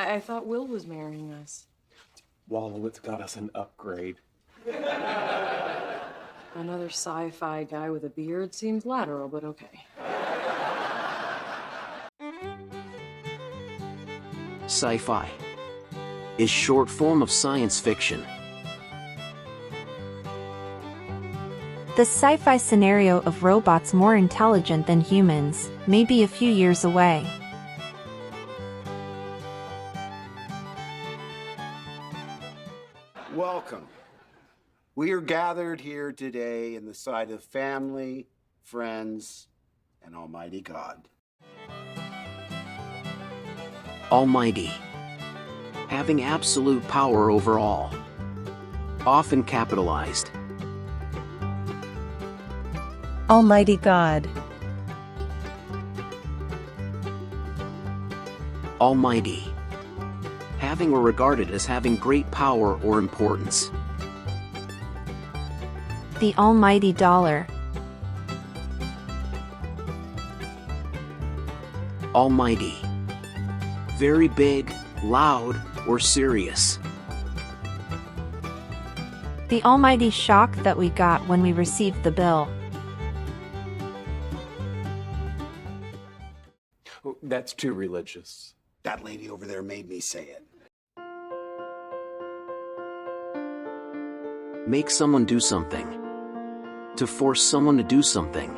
I thought Will was marrying us. Wallowitz got us an upgrade. Another sci-fi guy with a beard seems lateral, but okay. Sci-fi is short form of science fiction. The sci-fi scenario of robots more intelligent than humans may be a few years away. Welcome. We are gathered here today in the sight of family, friends, and Almighty God. Almighty, having absolute power over all, often capitalized. Almighty God. Almighty, having or regarded as having great power or importance. The almighty dollar. Almighty, very big, loud, or serious. The almighty shock that we got when we received the bill. Oh, that's too religious. That lady over there made me say it. Make someone do something. To force someone to do something.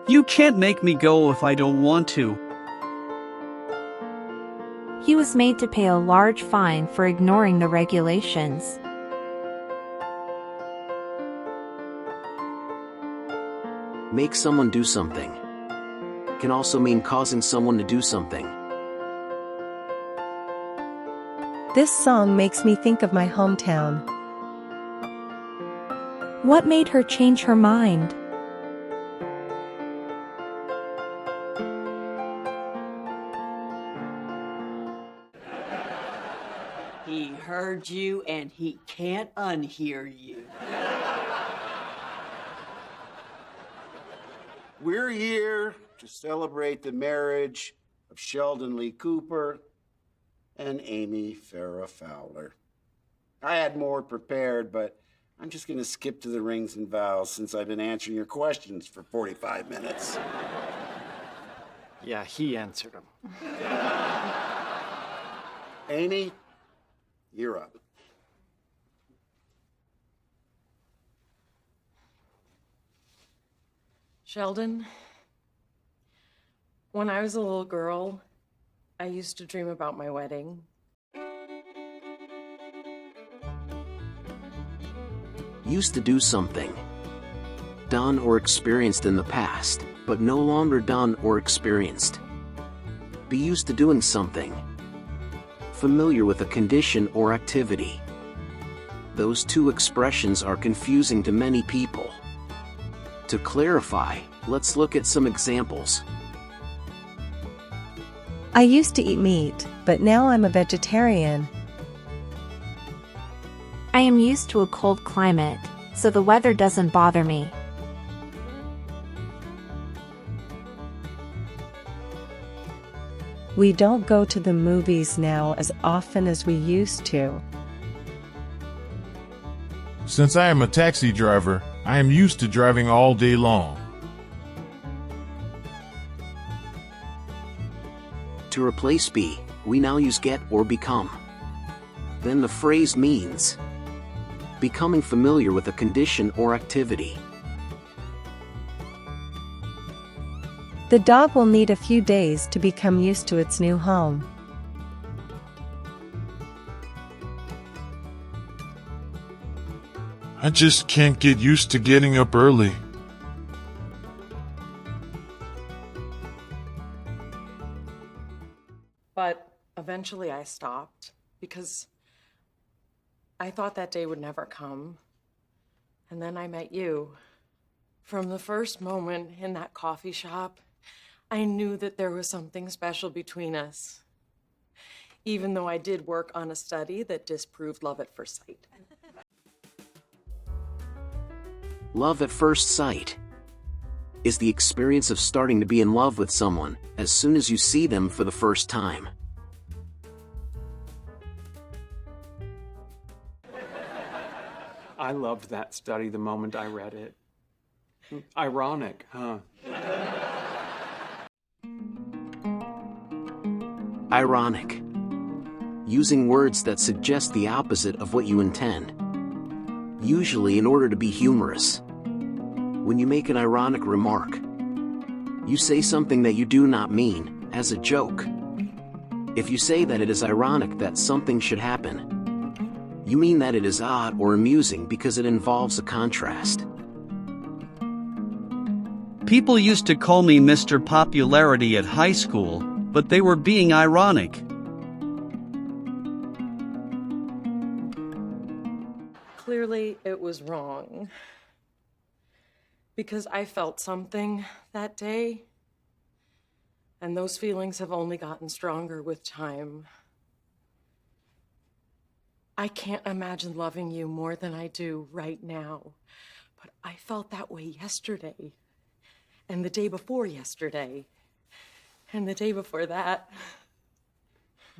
You can't make me go if I don't want to. He was made to pay a large fine for ignoring the regulations. Make someone do something can also mean causing someone to do something. This song makes me think of my hometown. What made her change her mind? He heard you and he can't unhear you. We're here to celebrate the marriage of Sheldon Lee Cooper and Amy Farrah Fowler. I had more prepared, but I'm just going to skip to the rings and vows since I've been answering your questions for 45 minutes. Yeah, he answered them. Amy, you're up. Sheldon, when I was a little girl, I used to dream about my wedding. Used to do something. Done or experienced in the past, but no longer done or experienced. Be used to doing something. Familiar with a condition or activity. Those two expressions are confusing to many people. To clarify, let's look at some examples. I used to eat meat, but now I'm a vegetarian. I am used to a cold climate, so the weather doesn't bother me. We don't go to the movies now as often as we used to. Since I am a taxi driver, I am used to driving all day long. To replace be, we now use get or become. Then the phrase means becoming familiar with a condition or activity. The dog will need a few days to become used to its new home. I just can't get used to getting up early. But eventually I stopped because I thought that day would never come. And then I met you. From the first moment in that coffee shop, I knew that there was something special between us. Even though I did work on a study that disproved love at first sight. Love at first sight. is the experience of starting to be in love with someone as soon as you see them for the first time. I loved that study the moment I read it. Ironic, huh? Ironic. Using words that suggest the opposite of what you intend, usually in order to be humorous. When you make an ironic remark, you say something that you do not mean, as a joke. If you say that it is ironic that something should happen, you mean that it is odd or amusing because it involves a contrast. People used to call me Mr. Popularity at high school, but they were being ironic. Clearly, it was wrong. Because I felt something that day, and those feelings have only gotten stronger with time. I can't imagine loving you more than I do right now, but I felt that way yesterday, and the day before yesterday, and the day before that.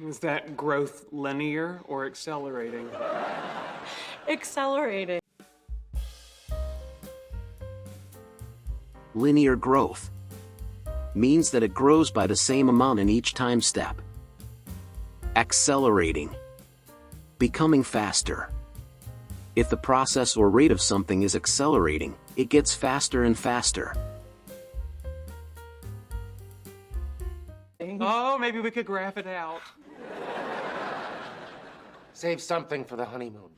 Is that growth linear or accelerating? Accelerating. Linear growth means that it grows by the same amount in each time step. Accelerating. Becoming faster. If the process or rate of something is accelerating, it gets faster and faster. Oh, maybe we could graph it out. Save something for the honeymoon.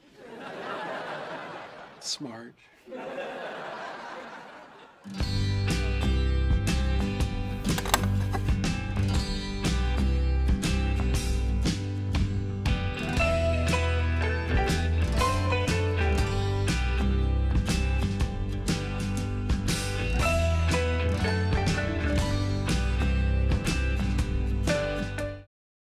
Smart.